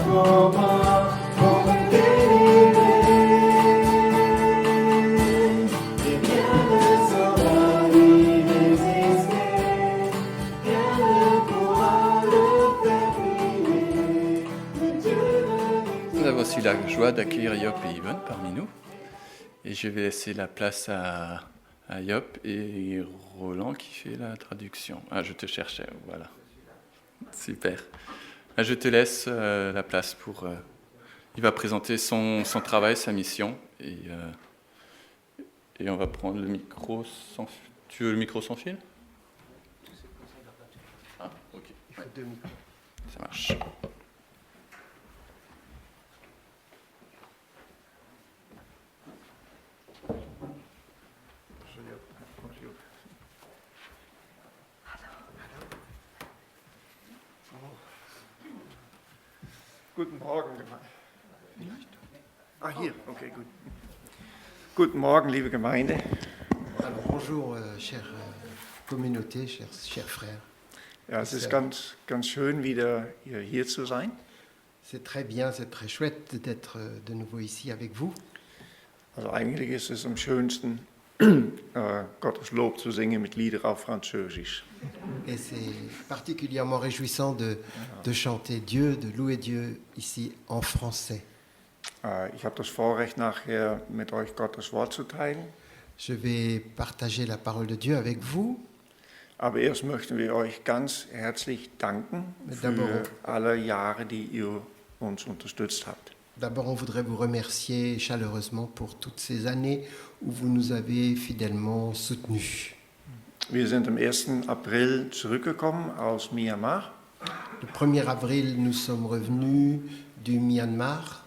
Roma, come venire, e piano solari esiste, piano cuore femminile, Nous avons aussi la joie d'accueillir Yop et Yvonne parmi nous. Et je vais laisser la place à Yop et Roland qui fait la traduction. Ah, je te cherchais, voilà. Super. Ah, je te laisse la place pour... il va présenter son travail, sa mission. Et on va prendre le micro sans... Tu veux le micro sans fil? Ah, ok. Il faut 2 micros. Ça marche. Guten Morgen, Gemeinde. Ah, hier, okay, gut. Guten Morgen, liebe Gemeinde. Alors bonjour, chère communauté, chers frères. Ja, es ist ganz schön, wieder hier zu sein. C'est très bien, c'est très chouette d'être de nouveau ici avec vous. Also eigentlich ist es am schönsten, Gottes Lob zu singen mit Lieder auf Französisch. Et c'est particulièrement réjouissant de chanter Dieu, de louer Dieu ici en français. Ich habe das Vorrecht, nachher mit euch Gottes Wort zu teilen. Je vais partager la parole de Dieu avec vous. Aber erst möchten wir euch ganz herzlich danken für alle Jahre, die ihr uns unterstützt habt. D'abord, on voudrait vous remercier chaleureusement pour toutes ces années où vous nous avez fidèlement soutenus. Wir sind am 1. April zurückgekommen aus Myanmar. Le 1er avril, nous sommes revenus du Myanmar.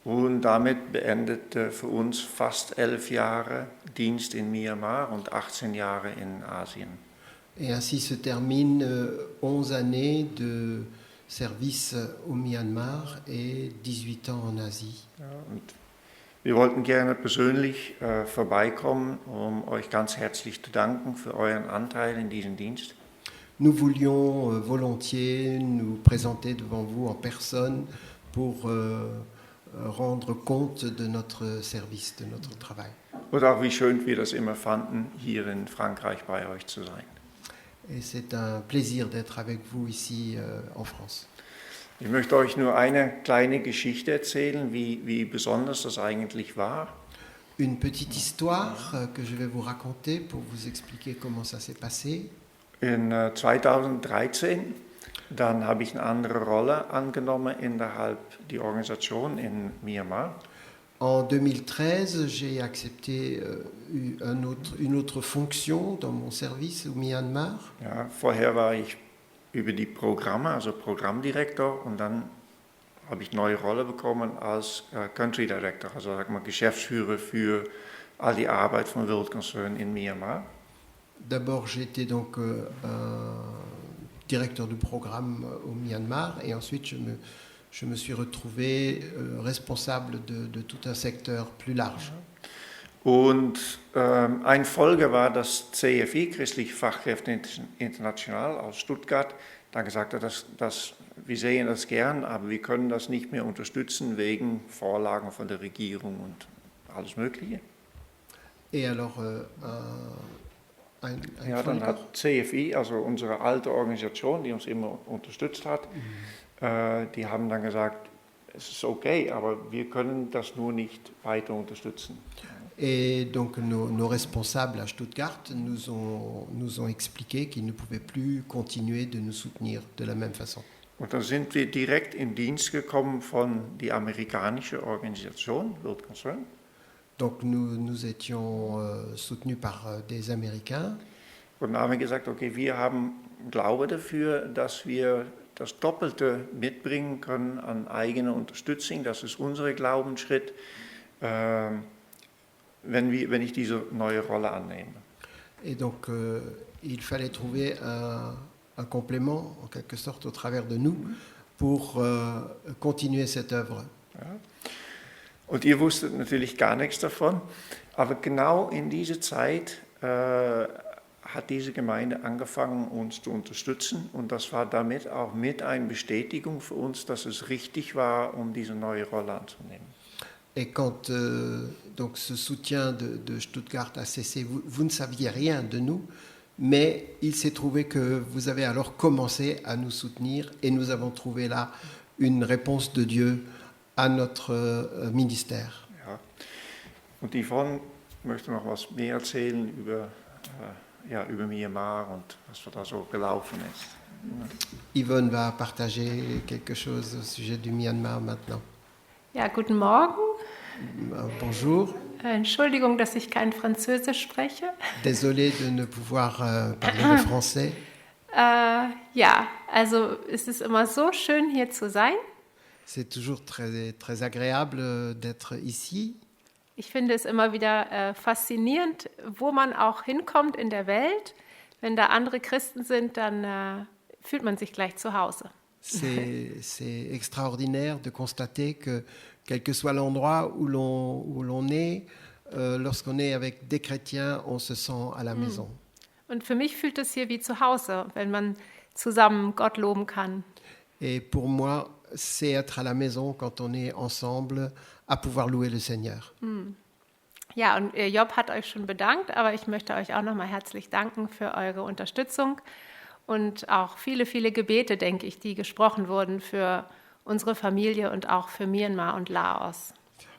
Und damit beendete für uns fast 11 Jahre Dienst in Myanmar und 18 Jahre in Asien. Et ainsi se terminent 11 années de service au Myanmar et 18 ans en Asie. Ja, und wir wollten gerne persönlich vorbeikommen, um euch ganz herzlich zu danken für euren Anteil in diesem Dienst. Nous voulions volontiers nous présenter devant vous en personne pour rendre compte de notre service, de notre travail. Und auch wie schön wir das immer fanden, hier in Frankreich bei euch zu sein. Et c'est un plaisir d'être avec vous ici en France. Ich möchte euch nur eine kleine Geschichte erzählen, wie besonders das eigentlich war. Une petite histoire que je vais vous raconter pour vous expliquer comment ça s'est passé. In 2013, dann habe ich eine andere Rolle angenommen innerhalb der Organisation in Myanmar. En 2013, j'ai accepté une autre fonction dans mon service au Myanmar. Ja, vorher war ich über die Programme, also Programmdirektor, und dann habe ich eine neue Rolle bekommen als Country Director, also sag mal Geschäftsführer für all die Arbeit von World Concern in Myanmar. D'abord, j'étais donc directeur du programme au Myanmar et ensuite je me suis retrouvé responsable de tout un secteur plus large. Und eine Folge war, dass CFI, Christliche Fachkräfte International aus Stuttgart, dann gesagt hat, dass wir sehen das gern, aber wir können das nicht mehr unterstützen wegen Vorlagen von der Regierung und alles Mögliche. Et alors, ja, dann hat CFI, also unsere alte Organisation, die uns immer unterstützt hat, die haben dann gesagt, es ist okay, aber wir können das nur nicht weiter unterstützen. Et donc nos responsables à Stuttgart nous ont expliqué qu'ils ne pouvaient plus continuer de nous soutenir de la même façon. Und dann sind wir direkt in Dienst gekommen von der amerikanischen Organisation, World Concern. Donc nous étions soutenus par des Américains. Und dann haben wir gesagt, okay, wir haben Glaube dafür, dass wir das Doppelte mitbringen können an eigener Unterstützung. Das ist unser Glaubensschritt, wenn ich diese neue Rolle annehme. Et donc il fallait trouver un complément, en quelque sorte, au travers de nous, pour continuer cette œuvre. Ja. Und ihr wusstet natürlich gar nichts davon, aber genau in dieser Zeit hat diese Gemeinde angefangen, uns zu unterstützen. Und das war damit auch mit eine Bestätigung für uns, dass es richtig war, diese neue Rolle anzunehmen. Et quand donc ce soutien de Stuttgart a cessé, vous ne saviez rien de nous, mais il s'est trouvé que vous avez alors commencé à nous soutenir et nous avons trouvé là une réponse de Dieu à notre ministère. Ja. Und Yvonne möchte noch was mehr erzählen über Myanmar und was da so gelaufen ist. Yvonne va partager quelque chose au sujet du Myanmar maintenant. Ja, guten Morgen. Bonjour. Entschuldigung, dass ich kein Französisch spreche. Désolé de ne pouvoir parler le français. Ja, also es ist immer so schön, hier zu sein. C'est toujours très, très agréable d'être ici. Ich finde es immer wieder faszinierend, wo man auch hinkommt in der Welt. Wenn da andere Christen sind, dann fühlt man sich gleich zu Hause. C'est extraordinaire de constater que, quel que soit l'endroit où l'on est, lorsqu'on est avec des chrétiens, on se sent à la maison. Und für mich fühlt es hier wie zu Hause, wenn man zusammen Gott loben kann. Et pour moi, c'est être à la maison quand on est ensemble à pouvoir louer le Seigneur. Ja, und Job hat euch schon bedankt, aber ich möchte euch auch nochmal herzlich danken für eure Unterstützung und auch viele, viele Gebete, denke ich, die gesprochen wurden für unsere Familie und auch für Myanmar und Laos.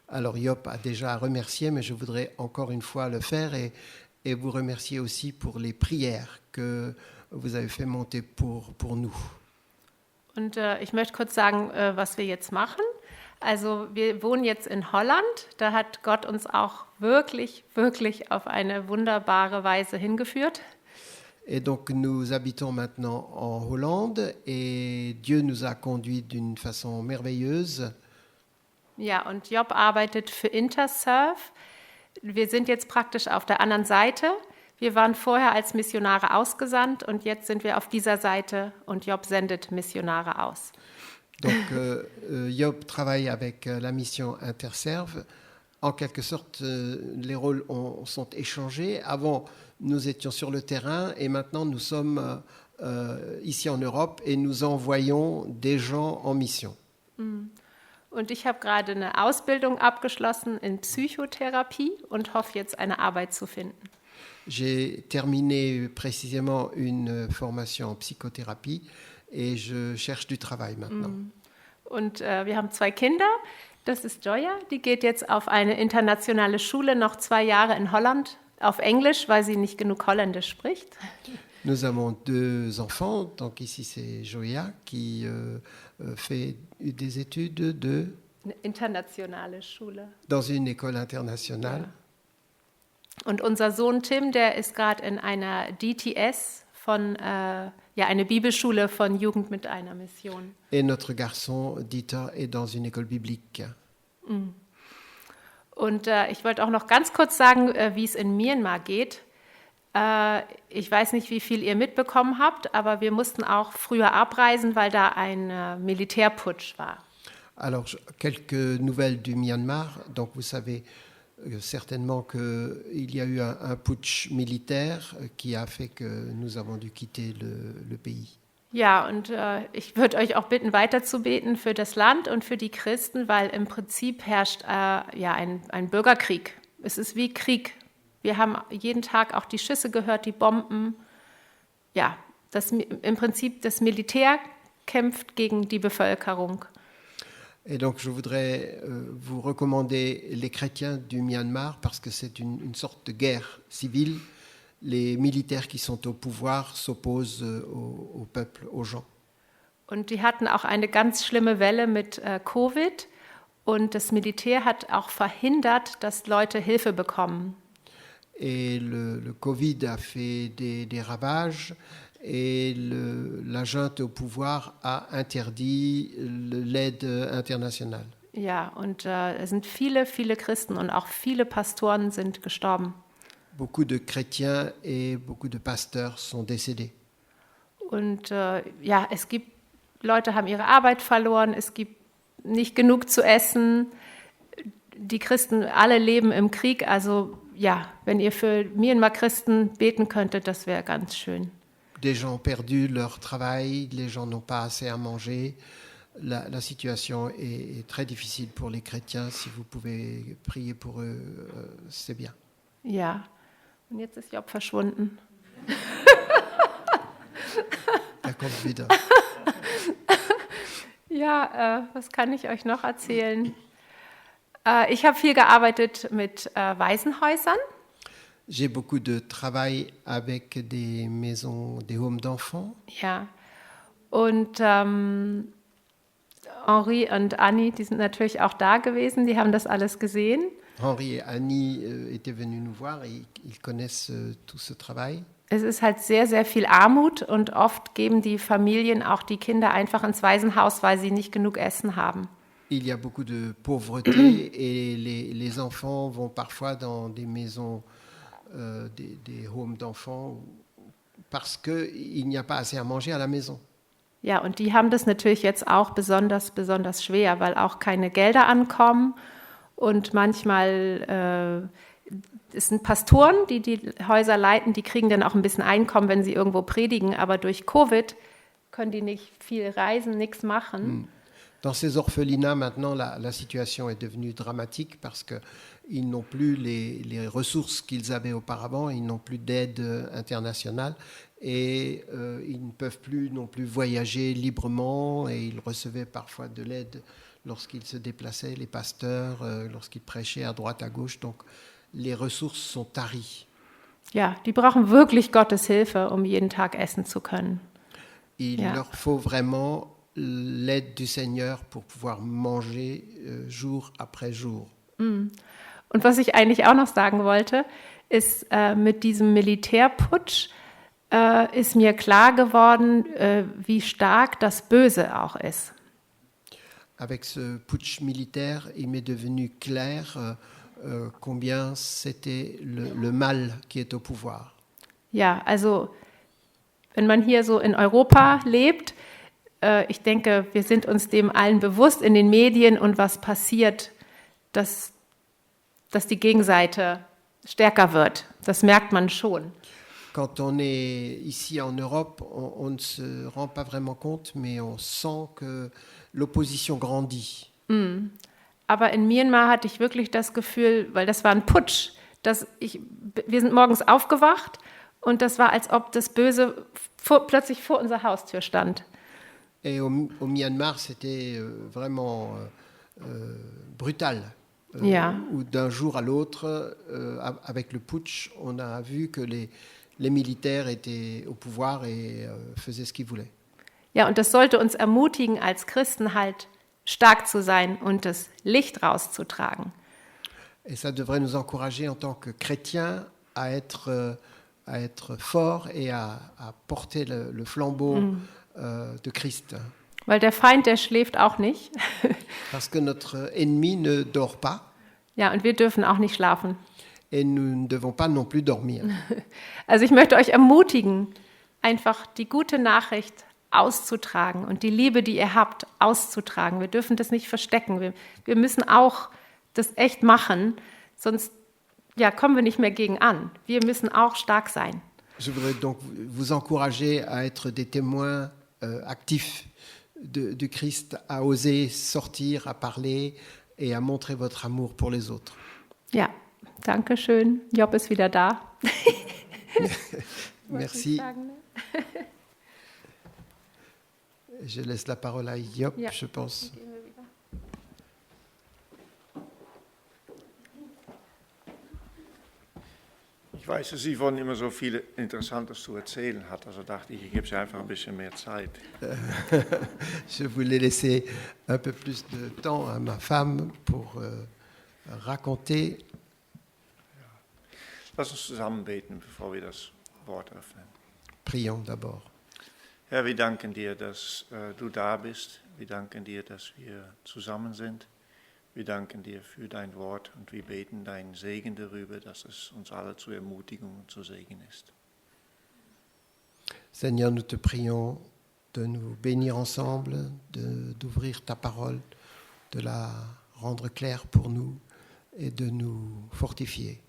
Alors Job a déjà remercié, mais je voudrais encore une fois le faire et vous remercier aussi pour les prières que vous avez fait monter pour nous. Und ich möchte kurz sagen, was wir jetzt machen. Also wir wohnen jetzt in Holland. Da hat Gott uns auch wirklich, wirklich auf eine wunderbare Weise hingeführt. Et donc nous habitons maintenant en Hollande et Dieu nous a conduits d'une façon merveilleuse. Ja, und Job arbeitet für Intersurf. Wir sind jetzt praktisch auf der anderen Seite. Wir waren vorher als Missionare ausgesandt und jetzt sind wir auf dieser Seite und Job sendet Missionare aus. Donc Job travaille avec la mission Interserve. En quelque sorte, les rôles sont échangés. Avant, nous étions sur le terrain et maintenant nous sommes ici en Europe et nous envoyons des gens en mission. Und ich habe gerade eine Ausbildung abgeschlossen in Psychotherapie und hoffe jetzt eine Arbeit zu finden. J'ai terminé précisément une formation en psychothérapie et je cherche du travail maintenant. Und wir haben 2 Kinder. Das ist Joya, die geht jetzt auf eine internationale Schule, noch 2 Jahre in Holland, auf Englisch, weil sie nicht genug Holländisch spricht. Nous avons 2 enfants, donc ici c'est Joya qui fait des études Eine internationale Schule. dans une école internationale. Und unser Sohn Tim, der ist gerade in einer DTS von, eine Bibelschule von Jugend mit einer Mission. Et notre garçon Dieter est dans une école biblique. Und ich wollte auch noch ganz kurz sagen, wie es in Myanmar geht. Ich weiß nicht, wie viel ihr mitbekommen habt, aber wir mussten auch früher abreisen, weil da ein Militärputsch war. Alors, quelques nouvelles du Myanmar. Donc, vous savez certainement qu'il y a eu un putsch militaire qui a fait que nous avons dû quitter le pays. Ja, und ich würde euch auch bitten, weiterzubeten für das Land und für die Christen, weil im Prinzip herrscht ein Bürgerkrieg. Es ist wie Krieg. Wir haben jeden Tag auch die Schüsse gehört, die Bomben. Ja, im Prinzip das Militär kämpft gegen die Bevölkerung. Et donc, je voudrais vous recommander les chrétiens du Myanmar parce que c'est une sorte de guerre civile. Les militaires qui sont au pouvoir s'opposent au peuple, aux gens. Und die hatten auch eine ganz schlimme Welle mit Covid. Und das Militär hat auch verhindert, dass Leute Hilfe bekommen. Et le Covid a fait des ravages. Et la junte au pouvoir a interdit l'aide internationale. Ja, und es sind viele, viele Christen und auch viele Pastoren sind gestorben. Beaucoup de chrétiens et beaucoup de pasteurs sont décédés. Und es gibt, Leute haben ihre Arbeit verloren, es gibt nicht genug zu essen. Die Christen alle leben im Krieg, also ja, wenn ihr für Myanmar-Christen beten könntet, das wäre ganz schön. Des gens ont perdu leur travail, les gens n'ont pas assez à manger. La situation est très difficile pour les chrétiens. Si vous pouvez prier pour eux, c'est bien. Ja, und jetzt ist Job verschwunden. Er kommt wieder. Ja, was kann ich euch noch erzählen? Ich habe viel gearbeitet mit Waisenhäusern. J'ai beaucoup de travail avec des maisons, des homes d'enfants. Ja, und Henri und Annie, die sind natürlich auch da gewesen, die haben das alles gesehen. Henri et Annie étaient venus nous voir et ils connaissent tout ce travail. Es ist halt sehr, sehr viel Armut und oft geben die Familien auch die Kinder einfach ins Waisenhaus, weil sie nicht genug Essen haben. Il y a beaucoup de pauvreté et les enfants vont parfois dans des maisons, des homes d'enfants, parce qu'il n'y a pas assez à manger à la maison. Ja, und die haben das natürlich jetzt auch besonders schwer, weil auch keine Gelder ankommen und manchmal es sind Pastoren, die die Häuser leiten, die kriegen dann auch ein bisschen Einkommen, wenn sie irgendwo predigen, aber durch Covid können die nicht viel reisen, nichts machen. Dans ces orphelinats, maintenant, la situation est devenue dramatique parce qu'ils n'ont plus les ressources qu'ils avaient auparavant, ils n'ont plus d'aide internationale et ils ne peuvent plus non plus voyager librement et ils recevaient parfois de l'aide lorsqu'ils se déplaçaient, les pasteurs, lorsqu'ils prêchaient à droite, à gauche. Donc, les ressources sont taries. Ja, die brauchen wirklich Gottes Hilfe, um jeden Tag essen zu können. Il leur faut vraiment l'aide du Seigneur pour pouvoir manger jour après jour. Und was ich eigentlich auch noch sagen wollte, ist, mit diesem Militärputsch ist mir klar geworden, wie stark das Böse auch ist. Avec ce putsch militaire, il m'est devenu clair combien c'était le mal qui est au pouvoir. Ja, also wenn man hier so in Europa lebt, ich denke, wir sind uns dem allen bewusst in den Medien und was passiert, dass die Gegenseite stärker wird. Das merkt man schon. Quand on est ici en Europe, on ne se rend pas vraiment compte, mais on sent que l'opposition grandit. Aber in Myanmar hatte ich wirklich das Gefühl, weil das war ein Putsch, wir sind morgens aufgewacht und das war, als ob das Böse plötzlich vor unserer Haustür stand. Et au Myanmar, c'était vraiment brutal. Ja. Où d'un jour à l'autre, avec le putsch, on a vu que les militaires étaient au pouvoir et faisaient ce qu'ils voulaient. Ja, und das sollte uns ermutigen, als Christen halt stark zu sein und das Licht rauszutragen. Et ça devrait nous encourager en tant que chrétiens à être forts et à porter le flambeau de Christ. Weil der Feind, der schläft auch nicht. Parce que notre ennemi ne dort pas. Ja, und wir dürfen auch nicht schlafen. Et nous ne devons pas non plus dormir. Also ich möchte euch ermutigen, einfach die gute Nachricht auszutragen und die Liebe, die ihr habt, auszutragen. Wir dürfen das nicht verstecken. Wir müssen auch das echt machen, sonst kommen wir nicht mehr gegen an. Wir müssen auch stark sein. Je voudrais donc vous encourager à être des témoins actifs du Christ, à oser sortir, à parler et à montrer votre amour pour les autres. Ja, danke schön. Job ist wieder da. Merci. Je laisse la parole à Job, je pense. Ich weiß, dass Yvonne immer so viel Interessantes zu erzählen hat, also dachte ich gebe sie einfach ein bisschen mehr Zeit. Je voulais laisser un peu plus de temps à ma femme pour raconter. Lass uns zusammen beten, bevor wir das Wort öffnen. Prions d'abord. Herr, wir danken dir, dass du da bist. Wir danken dir, dass wir zusammen sind. Wir danken dir für dein Wort und wir beten deinen Segen darüber, dass es uns alle zur Ermutigung und zu Segen ist. Seigneur, nous te prions de nous bénir ensemble, d'ouvrir ta parole, de la rendre claire pour nous et de nous fortifier.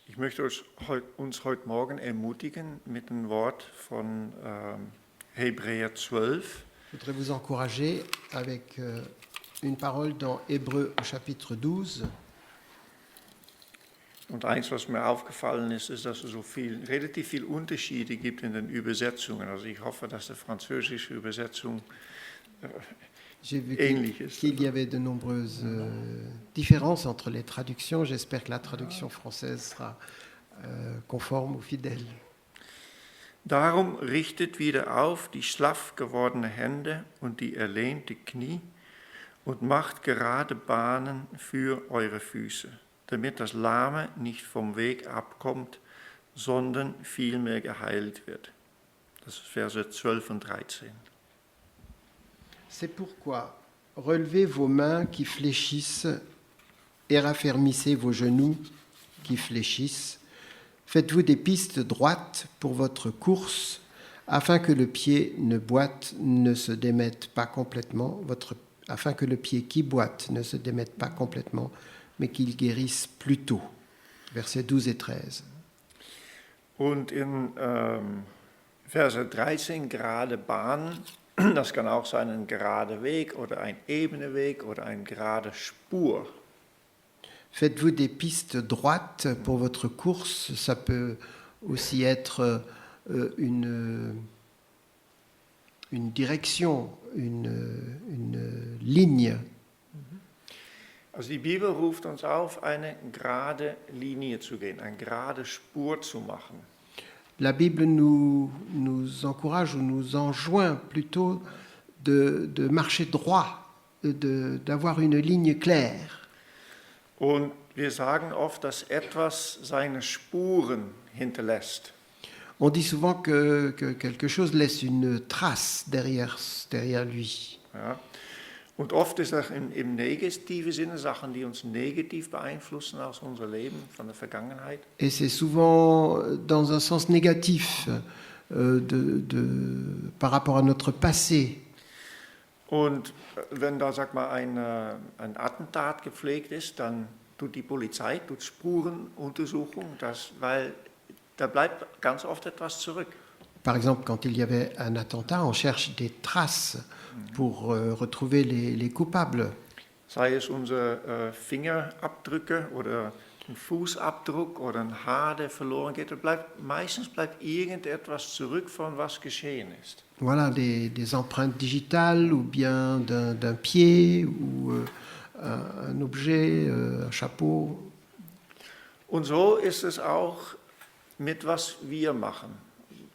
Ich möchte uns heute Morgen ermutigen mit dem Wort von Hebräer 12. Je voudrais vous encourager avec une parole dans Hébreux au chapitre 12. Und eins, was mir aufgefallen ist, ist, dass es relativ viel Unterschiede gibt in den Übersetzungen. Also ich hoffe, dass die französische Übersetzung J'ai vu ähnlich ist. qu'il y avait de nombreuses différences entre les traductions. J'espère que la traduction française sera conforme ou fidèle. Darum richtet wieder auf die schlaff gewordene Hände und die erlähmte Knie und macht gerade Bahnen für eure Füße, damit das Lahme nicht vom Weg abkommt, sondern vielmehr geheilt wird. Das ist Verse 12 und 13. C'est pourquoi relevez vos mains qui fléchissent et raffermissez vos genoux qui fléchissent. Faites-vous des pistes droites pour votre course, afin que le pied ne se démette pas complètement, afin que le pied qui boite ne se démette pas complètement, mais qu'il guérisse plus tôt. Versets 12 et 13. Und in Verse 13 gerade Bahnen, das kann auch sein ein gerader Weg oder ein ebener Weg oder eine gerade Spur. Faites-vous des pistes droites pour votre course. Ça peut aussi être une direction, une ligne. Also die Bibel ruft uns auf, eine gerade Linie zu gehen, eine gerade Spur zu machen. La Bible nous encourage ou nous enjoint plutôt de marcher droit, d'avoir une ligne claire. Und wir sagen oft, dass etwas seine Spuren hinterlässt. On dit souvent que quelque chose laisse une trace derrière lui. Ja. Und oft ist das im negativen Sinne Sachen, die uns negativ beeinflussen aus unserem Leben, von der Vergangenheit. Et c'est souvent dans un sens négatif par rapport à notre passé. Und wenn da, sag mal, ein Attentat gepflegt ist, dann tut die Polizei Spurenuntersuchung, weil da bleibt ganz oft etwas zurück. Par exemple, quand il y avait un attentat, on cherche des traces pour retrouver les coupables. Sei es unsere Fingerabdrücke oder ein Fußabdruck oder ein Haar, der verloren geht, meistens bleibt irgendetwas zurück von was geschehen ist. Voilà, des empreintes digitales ou bien d'un pied ou un objet, un chapeau. Und so ist es auch mit was wir machen.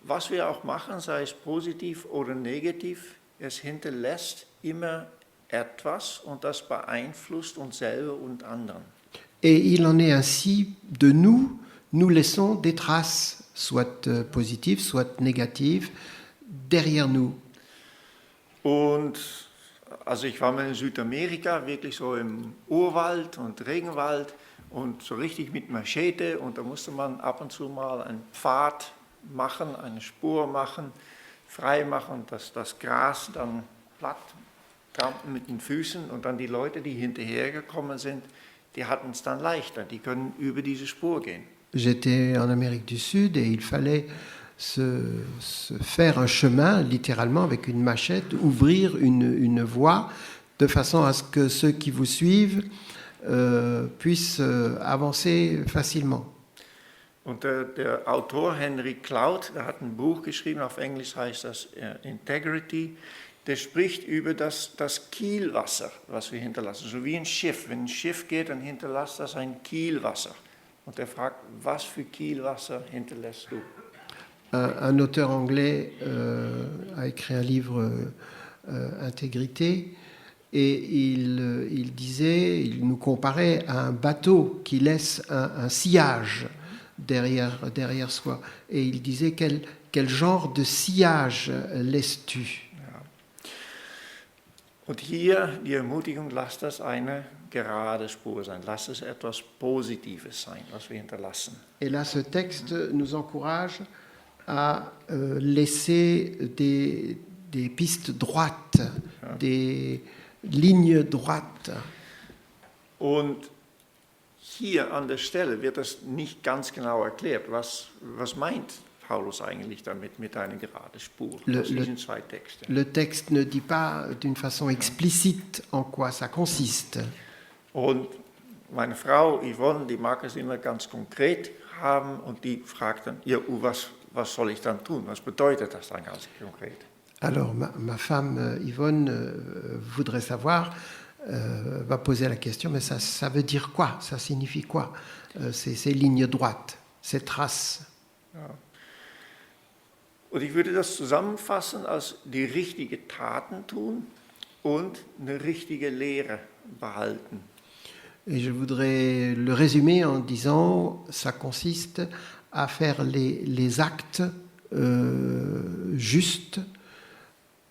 Was wir auch machen, sei es positiv oder negativ, es hinterlässt immer etwas und das beeinflusst uns selber und anderen. Et il en est ainsi de nous. Nous laissons des traces, soit positives, soit négatives, derrière nous. Und also ich war mal in Südamerika, wirklich so im Urwald und Regenwald und so richtig mit Machete und da musste man ab und zu mal einen Pfad machen, eine Spur machen, frei machen, dass das Gras dann platt trampeln mit den Füßen und dann die Leute, die hinterhergekommen sind, die hatten es dann leichter, die können über diese Spur gehen. J'étais en Amérique du Sud et il fallait se faire un chemin, littéralement avec une machette, ouvrir une voie de façon à ce que ceux qui vous suivent puissent avancer facilement. Und der Autor Henry Cloud, der hat ein Buch geschrieben, auf Englisch heißt das Integrity, der spricht über das Kielwasser, was wir hinterlassen. So wie ein Schiff. Wenn ein Schiff geht, dann hinterlässt das ein Kielwasser. Und er fragt, was für Kielwasser hinterlässt du? Un auteur anglais a écrit un livre, Intégrité, et il nous comparait à un bateau qui laisse un sillage derrière soi. Et il disait, quel genre de sillage laisses-tu? Und hier die Ermutigung, lasst das eine gerade Spur sein, lasst es etwas Positives sein, was wir hinterlassen. Et là, ce texte nous encourage à laisser des pistes droites, des lignes droites. Und hier an der Stelle wird das nicht ganz genau erklärt. Was meint Paulus eigentlich damit mit einer geraden Spur aus diesen zwei Texten? Le texte ne dit pas d'une façon explicite en quoi ça consiste. Und meine Frau Yvonne, die mag es immer ganz konkret haben und die fragt dann, ja, was soll ich dann tun? Was bedeutet das dann ganz konkret? Alors ma femme Yvonne voudrait savoir, va poser la question, mais ça veut dire quoi? Ça signifie quoi? Ces lignes droites, ces traces. Ja. Und ich würde das zusammenfassen als die richtige Taten tun und eine richtige Lehre behalten. Et je voudrais le résumer en disant, ça consiste à faire les actes justes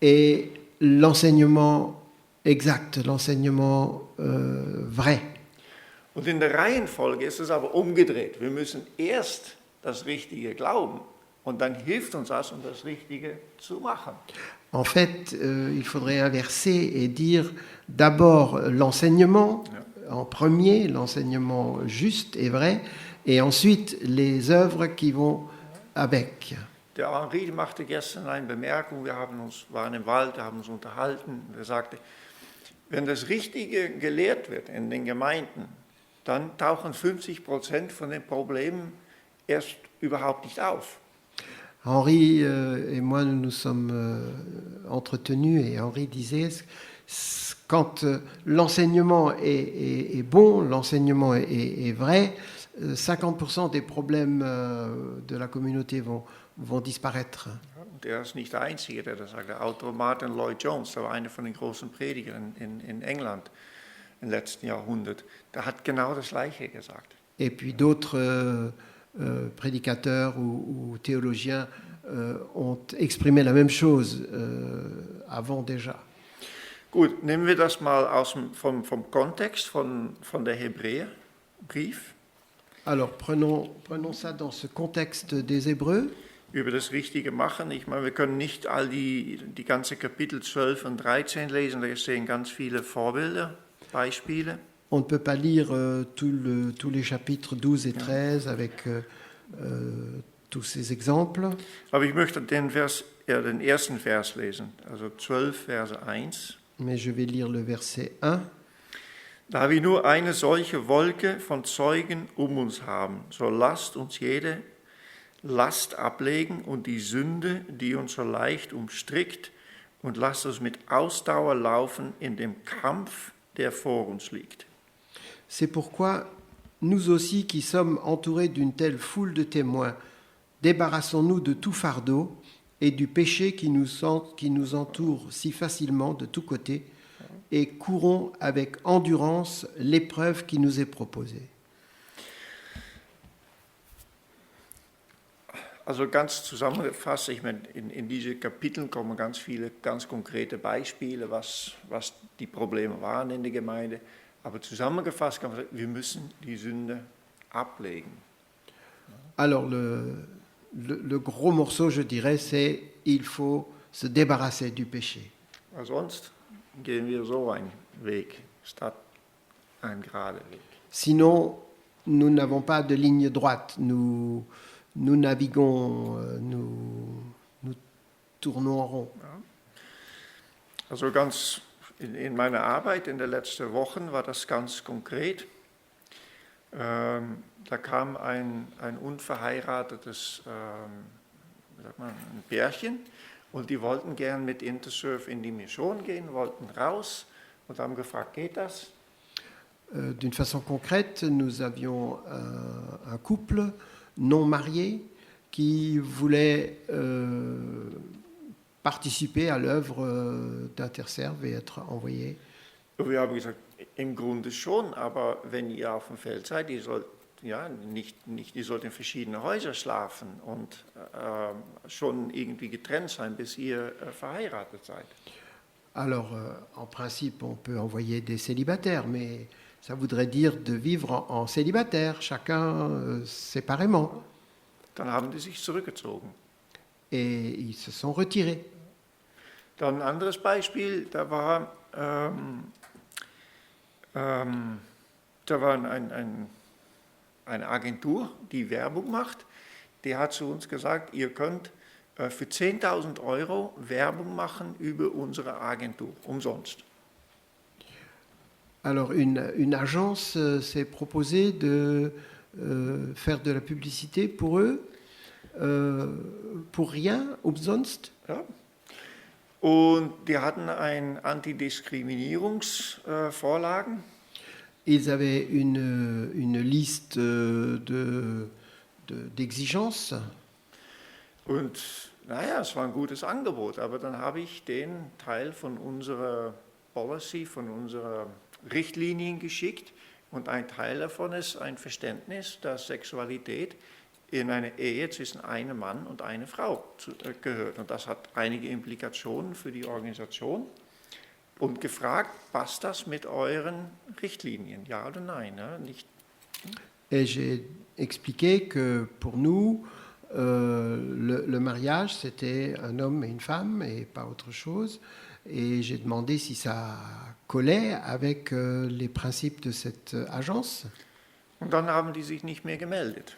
et l'enseignement exact, l'enseignement vrai. Und in der Reihenfolge ist es aber umgedreht. Wir müssen erst das Richtige glauben und dann hilft uns das, um das Richtige zu machen. En fait, il faudrait inverser et dire d'abord l'enseignement en premier, l'enseignement juste et vrai, et ensuite les œuvres qui vont avec. Der Henri machte gestern eine Bemerkung, wir waren im Wald, haben uns unterhalten. Er sagte, wenn das Richtige gelehrt wird in den Gemeinden, dann tauchen 50% von den Problemen erst überhaupt nicht auf. Henri et moi, nous nous sommes entretenus et Henri disait, quand l'enseignement est bon, l'enseignement est vrai, 50% des problèmes de la communauté vont disparaître. Und er ist nicht der Einzige, der das sagt. Der Autor Martin Lloyd-Jones, der war einer von den großen Predigern in England im letzten Jahrhundert, der hat genau das Gleiche gesagt. Et puis d'autres prédicateurs ou théologiens ont exprimé la même chose avant déjà. Gut, nehmen wir das mal vom Kontext von der Hebräerbrief. Alors prenons ça dans ce contexte des Hébreux. Über das Richtige machen. Ich meine, wir können nicht all die ganze Kapitel 12 und 13 lesen, da stehen ganz viele Vorbilder, Beispiele. On ne peut pas lire tous les chapitres 12 et 13 avec tous ces exemples. Aber ich möchte den ersten Vers lesen, also 12, Verse 1. Mais je vais lire le verset 1. Da wir nur eine solche Wolke von Zeugen um uns haben, so lasst uns jede Last ablegen und die Sünde, die uns so leicht umstrickt, und lasst uns mit Ausdauer laufen in dem Kampf, der vor uns liegt. C'est pourquoi nous aussi qui sommes entourés d'une telle foule de témoins, débarrassons-nous de tout fardeau et du péché qui nous entoure si facilement de tous côtés et courons avec endurance l'épreuve qui nous est proposée. Also ganz zusammengefasst, ich meine, in diese Kapiteln kommen ganz viele ganz konkrete Beispiele, was die Probleme waren in der Gemeinde. Aber zusammengefasst kann man sagen, wir müssen die Sünde ablegen. Alors le gros morceau, je dirais, c'est il faut se débarrasser du péché. Weil sonst gehen wir so einen Weg, statt einen geraden Weg. Sinon, nous n'avons pas de ligne droite. Nous naviguons, nous tournons en rond. Ja. Also ganz in meiner Arbeit in den letzten Wochen war das ganz konkret. Da kam ein unverheiratetes ein Pärchen und die wollten gern mit Intersurf in die Mission gehen, wollten raus und haben gefragt, geht das? D'une façon concrète, nous avions un couple non marié qui voulait participer à l'œuvre d'Interserve et être envoyé. Und wir haben gesagt, im Grunde schon, aber wenn ihr auf dem Feld seid, ihr sollt ihr sollt in verschiedenen Häusern schlafen und schon irgendwie getrennt sein, bis ihr verheiratet seid. Alors, en principe, on peut envoyer des célibataires, mais ça voudrait dire de vivre en célibataire, chacun séparément. Dann haben die sich zurückgezogen. Et ils se sont retirés. Dann ein anderes Beispiel, da war ein eine Agentur, die Werbung macht, die hat zu uns gesagt, ihr könnt für 10.000 € Werbung machen über unsere Agentur, umsonst. Alors, une agence s'est proposée de faire de la publicité pour eux, pour rien, umsonst. Ja. Und die hatten ein Antidiskriminierungsvorlagen. Ils avaient une liste d'exigences. Und naja, es war ein gutes Angebot, aber dann habe ich den Teil von unserer Policy, von unserer Richtlinien geschickt und ein Teil davon ist ein Verständnis, dass Sexualität in einer Ehe zwischen einem Mann und einer Frau gehört. Und das hat einige Implikationen für die Organisation. Und gefragt, passt das mit euren Richtlinien, ja oder nein? Ne? Nicht. Et j'ai expliqué que pour nous, le mariage, c'était un homme et une femme et pas autre chose. Et j'ai demandé si ça collait avec les principes de cette agence. Und dann haben die sich nicht mehr gemeldet.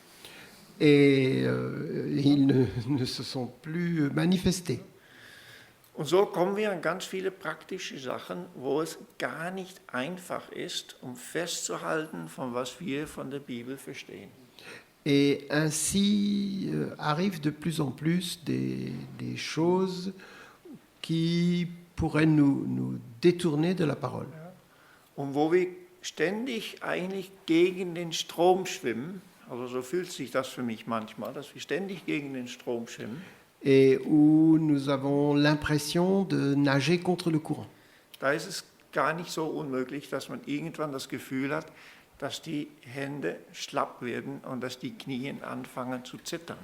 Et ils ne se sont plus manifestés. Und so kommen wir an ganz viele praktische Sachen, wo es gar nicht einfach ist, um festzuhalten, von was wir von der Bibel verstehen. Et ainsi arrivent de plus en plus des choses qui pourraient nous détourner de la parole. Und wo wir ständig eigentlich gegen den Strom schwimmen, also so fühlt sich das für mich manchmal, dass wir ständig gegen den Strom schwimmen. Et où nous avons l'impression de nager contre le courant. Da ist es gar nicht so unmöglich, dass man irgendwann das Gefühl hat, dass die Hände schlapp werden und dass die Knie anfangen zu zittern.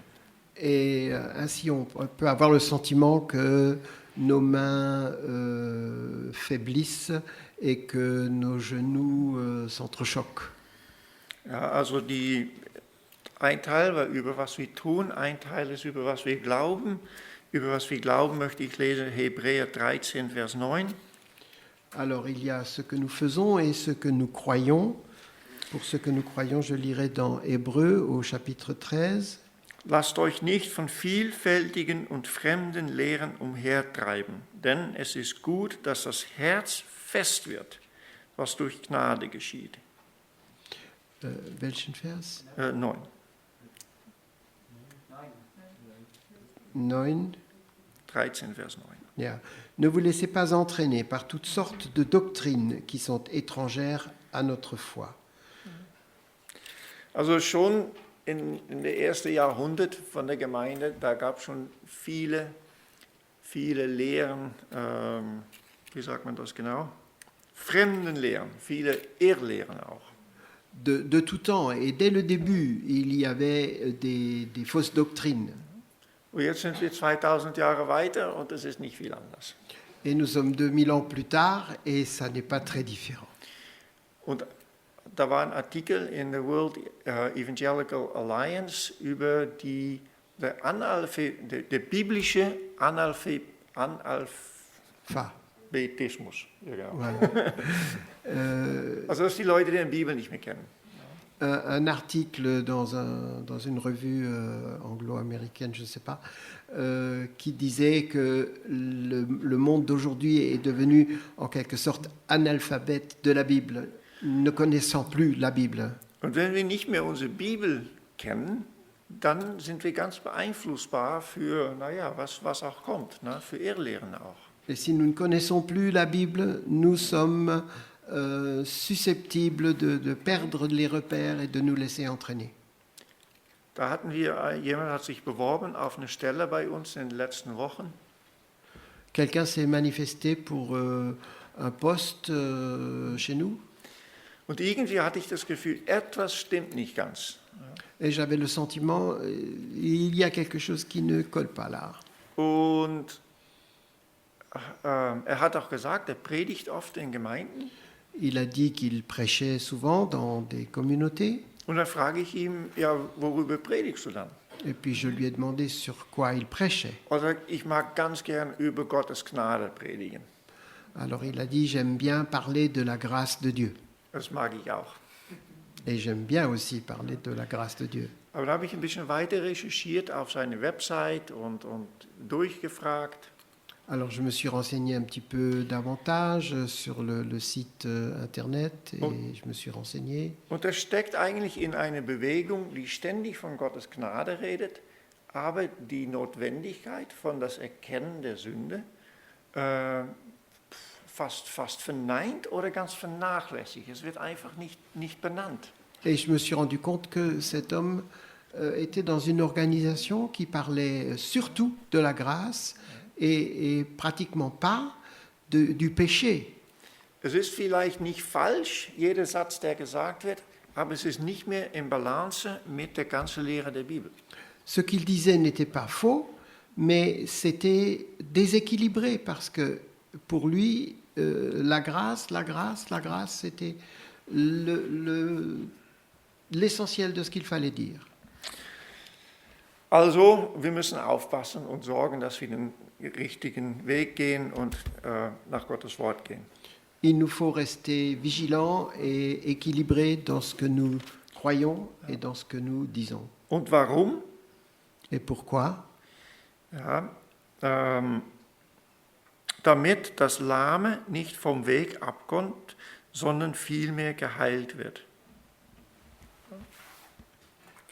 Et ainsi, on peut avoir le sentiment que nos mains faiblissent et que nos genoux s'entrechoquent. Ja, also ein Teil war über was wir tun, ein Teil ist über was wir glauben. Über was wir glauben möchte ich lesen Hebräer 13, Vers 9. Alors, il y a ce que nous faisons et ce que nous croyons. Pour ce que nous croyons, je lirai dans Hébreux au chapitre 13. Lasst euch nicht von vielfältigen und fremden Lehren umhertreiben, denn es ist gut, dass das Herz fest wird, was durch Gnade geschieht. Welchen Vers? 9. 9. 13, Vers 9. Yeah. Ne vous laissez pas entraîner par toutes sortes de doctrines qui sont étrangères à notre foi. Also schon in der ersten Jahrhundert von der Gemeinde, da gab es schon viele Lehren, wie sagt man das genau? Fremden Lehren, viele Irrlehren auch. De tout temps, et dès le début, il y avait des fausses doctrines. Und jetzt sind wir 2000 Jahre weiter und es ist nicht viel anders. Et nous sommes 2000 ans plus tard, et ça n'est pas très différent. Und da war ein Artikel in der World Evangelical Alliance über der biblische Analphabetismus. Ja, genau. Voilà. Also dass die Leute die Bibel nicht mehr kennen. Un article dans une revue anglo-américaine, je ne sais pas, qui disait que le monde d'aujourd'hui est devenu en quelque sorte analphabète de la Bible, ne connaissant plus la Bible. Und wenn wir nicht mehr unsere Bibel kennen, dann sind wir ganz beeinflussbar für, was auch kommt, ne, für Irrlehren auch. Et si nous ne connaissons plus la Bible, nous sommes susceptibles de perdre les repères et de nous laisser entraîner. Jemand hat sich beworben auf eine Stelle bei uns in den letzten Wochen. Quelqu'un s'est manifesté pour un poste chez nous. Und irgendwie hatte ich das Gefühl, etwas stimmt nicht ganz. Et j'avais le sentiment, il y a quelque chose qui ne colle pas là. Und er hat auch gesagt, er predigt oft in Gemeinden. Il a dit qu'il prêchait souvent dans des communautés. Und dann frage ich ihn, ja, worüber predigst du dann? Et puis je lui ai demandé sur quoi il prêchait. Also ich mag ganz gern über Gottes Gnade predigen. Alors il a dit, j'aime bien parler de la grâce de Dieu. Das mag ich auch. Et j'aime bien aussi parler de la grâce de Dieu. Aber da habe ich ein bisschen weiter recherchiert auf seine Website und durchgefragt. Alors je me suis renseigné un petit peu davantage sur le site internet et Oh. je me suis renseigné. Und das steckt eigentlich in einer Bewegung, die ständig von Gottes Gnade redet, aber die Notwendigkeit von das Erkennen der Sünde fast verneint oder ganz vernachlässigt. Es wird einfach nicht benannt. Et je me suis rendu compte que cet homme était dans une organisation qui parlait surtout de la grâce et pratiquement pas du péché. Es ist vielleicht nicht falsch, jeder Satz, der gesagt wird, aber es ist nicht mehr in Balance mit der ganzen Lehre der Bibel. Ce qu'il disait n'était pas faux, mais c'était déséquilibré parce que pour lui, la grâce, c'était l'essentiel de ce qu'il fallait dire. Also, wir müssen aufpassen und sorgen, dass wir den richtigen Weg gehen und nach Gottes Wort gehen. Il nous faut rester vigilants et équilibrés dans ce que nous croyons et dans ce que nous disons. Und warum? Et pourquoi? Ja, damit das Lahme nicht vom Weg abkommt, sondern vielmehr geheilt wird.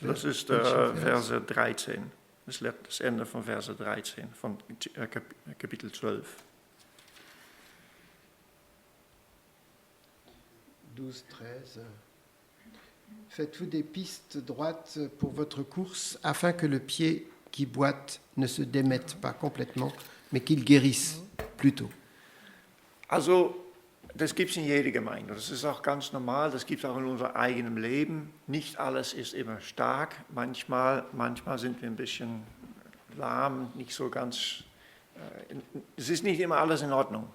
Das ist Verse 13, das Ende von Verse 13, von Kapitel 12. 12, 13. Faites-vous des pistes droites pour votre course afin que le pied qui boite ne se démette pas complètement, mais qu'il guérisse plutôt. Also, das gibt es in jeder Gemeinde. Das ist auch ganz normal. Das gibt es auch in unserem eigenen Leben. Nicht alles ist immer stark. Manchmal sind wir ein bisschen lahm, nicht so ganz. Es ist nicht immer alles in Ordnung.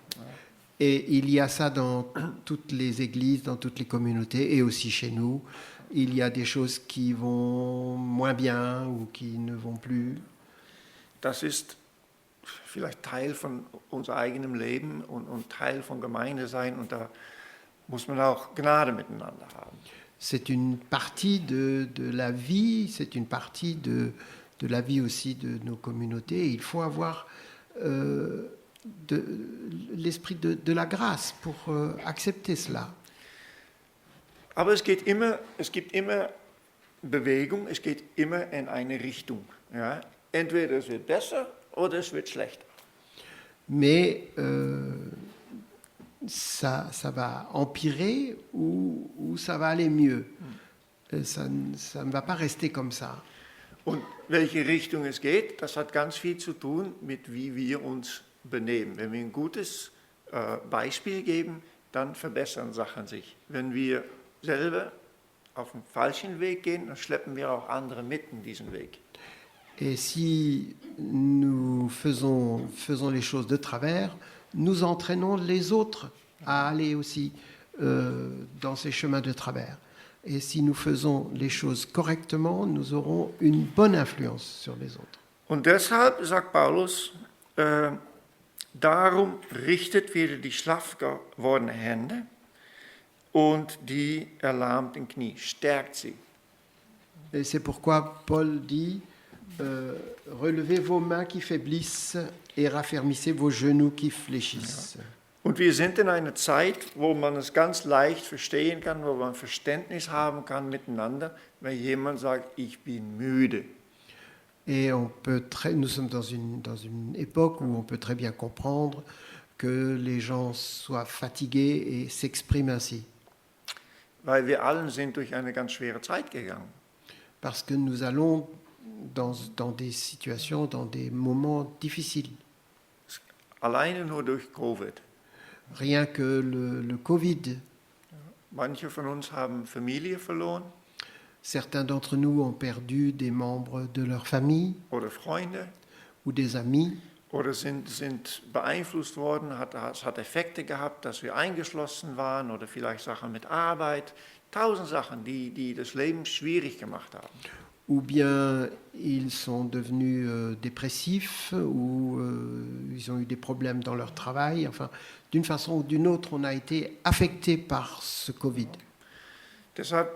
Et il y a ça dans toutes les églises, dans toutes les communautés et aussi chez nous. Il y a des choses qui vont moins bien ou qui ne vont plus. Das ist vielleicht Teil von unserem eigenen Leben und Teil von Gemeinde sein. Und da muss man auch Gnade miteinander haben. C'est une partie de la vie, c'est une partie de la vie aussi de nos communautés. Et il faut avoir l'esprit de la grâce pour accepter cela. Aber es gibt immer Bewegung, es geht immer in eine Richtung. Ja? Entweder es wird besser oder es wird schlechter. Mais ça va empirer ou ça va aller mieux. Ça ne va pas rester comme ça. Und welche Richtung es geht, das hat ganz viel zu tun mit, wie wir uns benehmen. Wenn wir ein gutes Beispiel geben, dann verbessern Sachen sich. Wenn wir selber auf den falschen Weg gehen, dann schleppen wir auch andere mit in diesen Weg. Et si nous faisons les choses de travers, nous entraînons les autres à aller aussi dans ces chemins de travers. Et si nous faisons les choses correctement, nous aurons une bonne influence sur les autres. Und deshalb sagt Paulus, darum richtet wieder die schlaff gewordenen Hände und die erlahmten Knie, stärkt sie. Et c'est pourquoi Paul dit relevez vos mains qui faiblissent et raffermissez vos genoux qui fléchissent. Und wir sind in einer Zeit, wo man es ganz leicht verstehen kann, wo man Verständnis haben kann miteinander, wenn jemand sagt, ich bin müde. Et nous sommes dans une époque où on peut très bien comprendre que les gens soient fatigués et s'expriment ainsi. Weil wir allen sind durch eine ganz schwere Zeit gegangen. Parce que nous allons dans des situations, dans des moments difficiles. Alleine nur durch Covid. Rien que le Covid. Manche von uns haben Familie verloren. Certains d'entre nous ont perdu des membres de leur famille Oder Freunde. ou des amis. Oder sind beeinflusst worden, es hat Effekte gehabt, dass wir eingeschlossen waren oder vielleicht Sachen mit Arbeit. 1000 Sachen, die das Leben schwierig gemacht haben. Ou bien ils sont devenus dépressifs, ou ils ont eu des problèmes dans leur travail. Enfin, d'une façon ou d'une autre, on a été affecté par ce Covid. Deshalb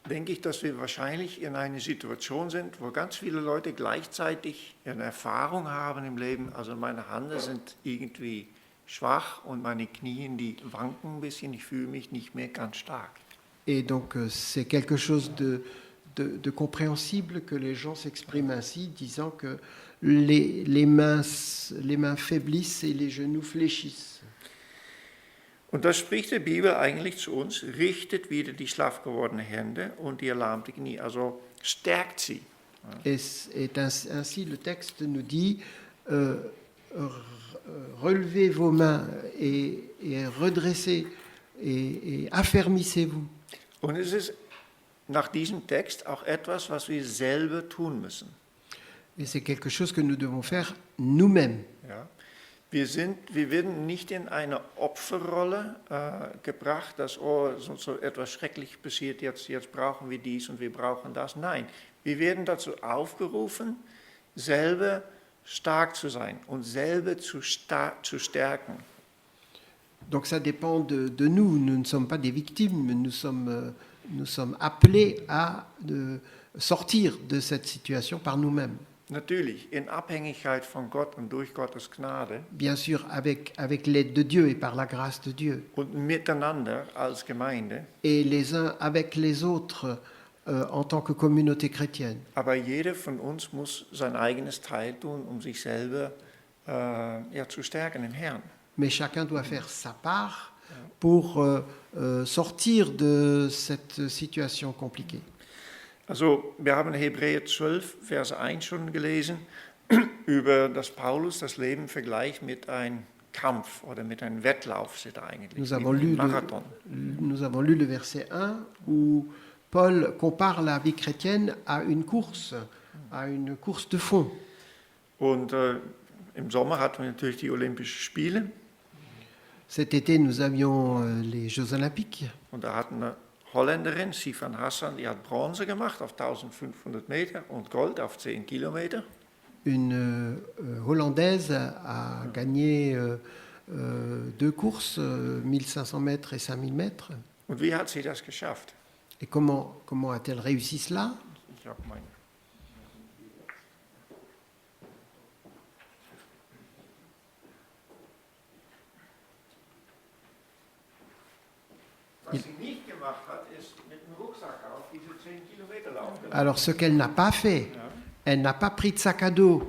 denke ich, dass wir wahrscheinlich in einer Situation sind, wo ganz viele Leute gleichzeitig eine Erfahrung haben im Leben. Also meine Hände sind irgendwie schwach und meine Knie, die wanken ein bisschen. Ich fühle mich nicht mehr ganz stark. Et donc, c'est quelque chose de compréhensible que les gens s'expriment ainsi, disant que les mains faiblissent et les genoux fléchissent. Und das spricht die Bibel eigentlich zu uns, richtet wieder die schlaff gewordenen Hände und die erlahmte Knie, also stärkt sie. Et ainsi, le texte nous dit, relevez vos mains et redressez et affermissez-vous. Und es ist nach diesem Text auch etwas, was wir selber tun müssen. Et c'est quelque chose que nous devons faire nous-mêmes. Ja. Wir werden nicht in eine Opferrolle gebracht, dass so etwas schrecklich passiert, jetzt brauchen wir dies und wir brauchen das. Nein, wir werden dazu aufgerufen, selber stark zu sein und selber zu stärken. Donc ça dépend de nous. Nous ne sommes pas des victimes, nous sommes appelés à sortir de cette situation par nous-mêmes. Natürlich, in Abhängigkeit von Gott und durch Gottes Gnade. Bien sûr, avec l'aide de Dieu et par la grâce de Dieu. Und miteinander als Gemeinde. Et les uns avec les autres en tant que communauté chrétienne. Aber jeder von uns muss sein eigenes Teil tun, sich selber zu stärken im Herrn. Mais chacun doit faire sa part pour sortir de cette situation compliquée. Also, wir haben Hebräer 12, Vers 1 schon gelesen, über dass Paulus das Leben vergleicht mit einem Kampf oder mit einem Wettlauf, steht eigentlich, Nous mit avons einem Marathon. Nous avons lu le verset 1 où Paul compare la vie chrétienne à une course de fond. Und im Sommer hatten wir natürlich die Olympischen Spiele. Cet été, nous avions les Jeux Olympiques. Und da hatten eine Holländerin, Sifan Hassan, die hat Bronze gemacht auf 1500 Meter und Gold auf 10 Kilometer. Une Hollandaise a gagné 2 courses, 1500 mètres et 5000 mètres. Und wie hat sie das geschafft? Et comment a-t-elle réussi cela? Ich habe meine. Was sie nicht gemacht hat, ist mit dem Rucksack auf diese 10 Kilometer laufen. Alors, ce qu'elle n'a pas fait, elle n'a pas pris de sac à dos.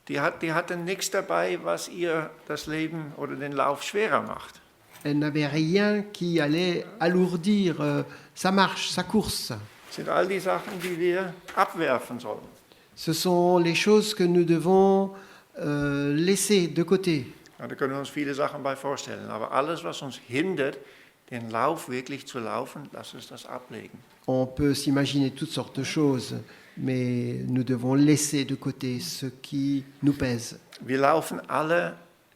Die hatte nichts dabei, was ihr das Leben oder den Lauf schwerer macht. Elle n'avait rien qui allait alourdir sa marche, sa course. Das sind all die Sachen, die wir abwerfen sollen. Ce sont les choses que nous devons laisser de côté. Ja, da können wir uns viele Sachen bei vorstellen. Aber alles, was uns hindert, den Lauf wirklich zu laufen, lass uns das ablegen. On peut s'imaginer toutes sortes de choses, mais nous devons laisser de côté ce qui nous pèse. Wir laufen alle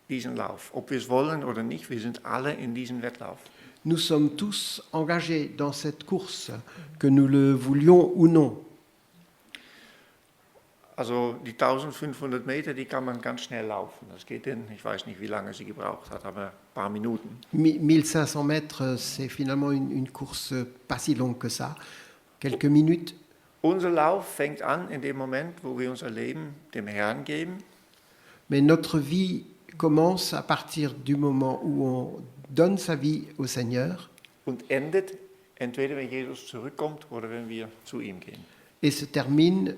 diesen Lauf, ob wir es wollen oder nicht. Wir sind alle in diesem Wettlauf. Nous sommes tous engagés dans cette course, que nous le voulions ou non. Also die 1500 Meter, die kann man ganz schnell laufen. Das geht ich weiß nicht, wie lange sie gebraucht hat, aber ein paar Minuten. 1500 mètres, c'est finalement une course pas si longue que ça, quelques minutes. Unser Lauf fängt an in dem Moment, wo wir unser Leben dem Herrn geben. Mais notre vie commence à partir du moment où on donne sa vie au Seigneur. Und endet entweder, wenn Jesus zurückkommt oder wenn wir zu ihm gehen. Et se termine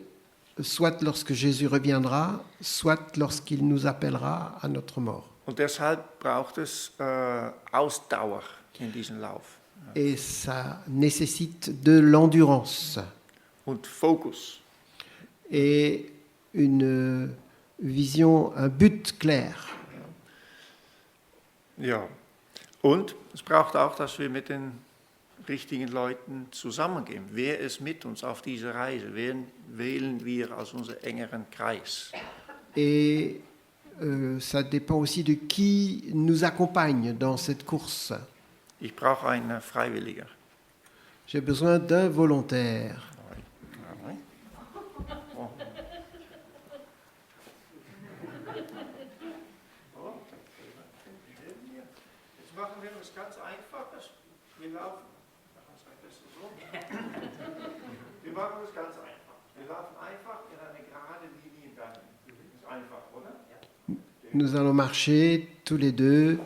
soit lorsque Jésus reviendra, soit lorsqu'il nous appellera à notre mort. Und deshalb braucht es Ausdauer in diesem Lauf. Et ça nécessite de l'endurance Und Fokus. et une vision, un but clair. Ja. Und es braucht auch, dass wir mit den richtigen Leuten zusammengehen. Wer ist mit uns auf dieser Reise? Wen wählen wir als unseren engeren Kreis? Et ça dépend aussi de qui nous accompagne dans cette course. Ich brauche einen Freiwilliger. J'ai besoin d'un volontaire. Jetzt machen wir es ganz einfach. Wir laufen. Wir machen es ganz einfach. Wir laufen einfach in eine gerade Linie dahin. Ist einfach, oder? Nous allons marcher tous les deux.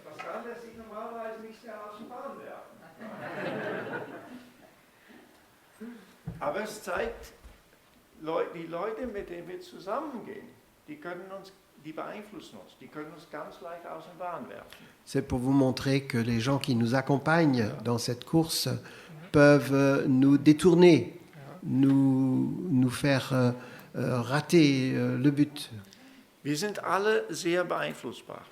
Pascal lässt sich normalerweise nicht sehr aus dem Bahn werfen. Aber es zeigt, die Leute, mit denen wir zusammengehen, die beeinflussen uns, die können uns ganz leicht aus dem Bahn werfen. C'est pour vous montrer que les gens qui nous accompagnent dans cette course peuvent nous détourner, nous faire rater le but. Wir sind alle sehr beeinflussbar.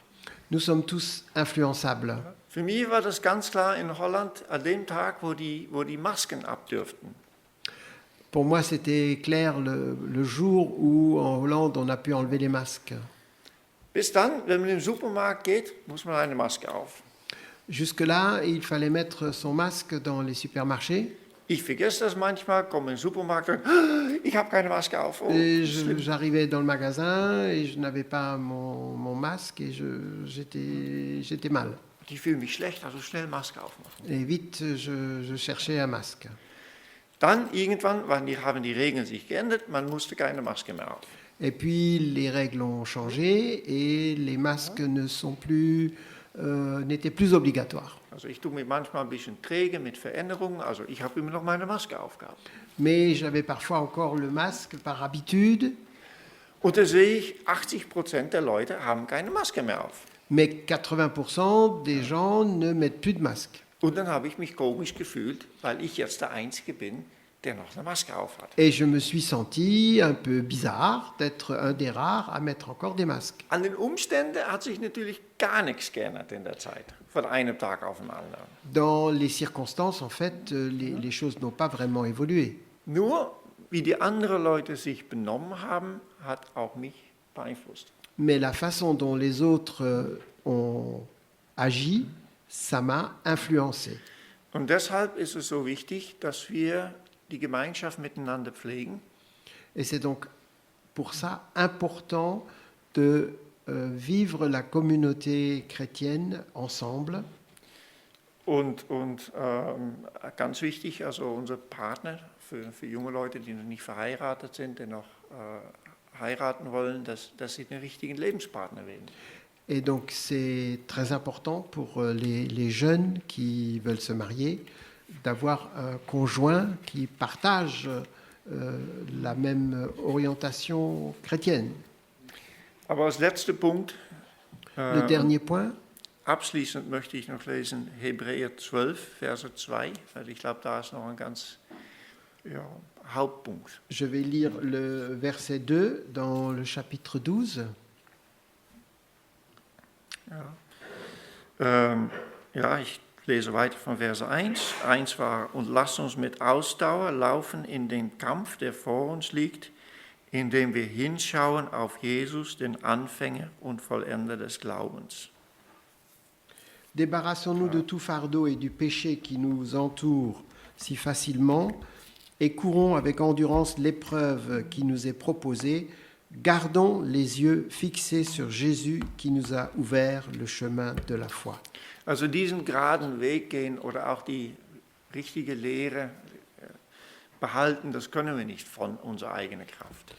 Nous sommes tous influençables. Für mich war das ganz klar in Holland an dem Tag, wo die Masken abdürften. Pour moi, c'était clair le jour où, en Hollande, on a pu enlever les masques. Bis dann, wenn man in den Supermarkt geht, muss man eine Maske auf. Jusque-là, il fallait mettre son masque dans les supermarchés. Ich vergesse das manchmal, komme in den Supermarkt und ich habe keine Maske auf. Oh, Et schlimm. j'arrivais dans le magasin et je n'avais pas mon masque et j'étais mal. Ich fühle mich schlecht, also schnell Maske aufmachen. Et vite, je cherchais un masque. Dann irgendwann haben die Regeln sich geändert, man musste keine Maske mehr auf. Et puis, les règles ont changé et les masques n'étaient plus obligatoires. Also ich tue mich manchmal ein bisschen träge mit Veränderungen, also ich habe immer noch meine Maske aufgehabt. Mais j'avais parfois encore le masque par habitude. Und da sehe ich, 80% der Leute haben keine Maske mehr auf. Mais 80% des gens ne mettent plus de masque. Und dann habe ich mich komisch gefühlt, weil ich jetzt der Einzige bin, der noch eine Maske aufhat. Et je me suis senti un peu bizarre d'être un des rares à mettre encore des masques. An den Umständen hat sich natürlich gar nichts geändert in der Zeit, von einem Tag auf den anderen. Dans les circonstances, en fait, les choses n'ont pas vraiment évolué. Nur, wie die anderen Leute sich benommen haben, hat auch mich beeinflusst. Mais la façon dont les autres ont agi, ça m'a influencé. Und deshalb ist es so wichtig, dass wir die Gemeinschaft miteinander pflegen. Et c'est donc pour ça important de vivre la communauté chrétienne ensemble. Und ganz wichtig, also unser Partner für junge Leute, die noch nicht verheiratet sind, die noch heiraten wollen, dass sie den richtigen Lebenspartner wählen. Et donc c'est très important pour les jeunes qui veulent se marier d'avoir un conjoint qui partage la même orientation chrétienne. Aber als letzter Punkt, Le dernier point, abschließend möchte ich noch lesen Hebräer 12, Verse 2, weil ich glaube, da ist noch ein ganz Hauptpunkt. je vais lire le verset 2 dans le chapitre 12. Ich lese weiter von Verse 1. 1 war, und lasst uns mit Ausdauer laufen in den Kampf, der vor uns liegt, indem wir hinschauen auf Jesus, den Anfänger und Vollender des Glaubens. Débarrassons-nous de tout fardeau et du péché qui nous entoure si facilement et courons avec endurance l'épreuve qui nous est proposée. Gardons les yeux fixés sur Jésus qui nous a ouvert le chemin de la foi. Also diesen geraden Weg gehen oder auch die richtige Lehre behalten, das können wir nicht von unserer eigenen Kraft.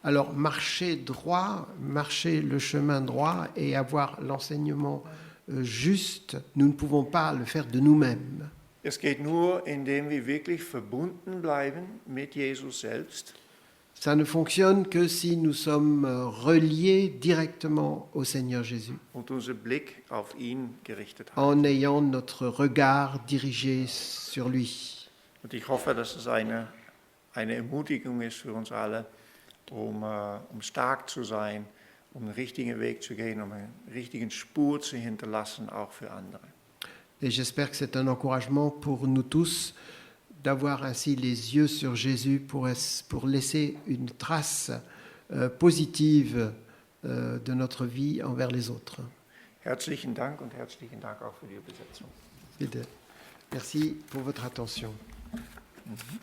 Alors marcher droit, marcher le chemin droit et avoir l'enseignement juste, nous ne pouvons pas le faire de nous-mêmes. Es geht nur, indem wir wirklich verbunden bleiben mit Jesus selbst. Ça ne fonctionne que si nous sommes reliés directement au Seigneur Jésus, Und unser Blick auf ihn gerichtet haben. en ayant notre regard dirigé sur lui. Und ich hoffe, dass es eine Ermutigung ist für uns alle, um stark zu sein, um den richtigen Weg zu gehen, um eine richtige Spur zu hinterlassen, auch für andere. Et j'espère que c'est un encouragement pour nous tous d'avoir ainsi les yeux sur Jésus pour laisser une trace positive de notre vie envers les autres. Herzlichen Dank und herzlichen Dank auch für die Übersetzung. Bitte. Merci pour votre attention. Mhm.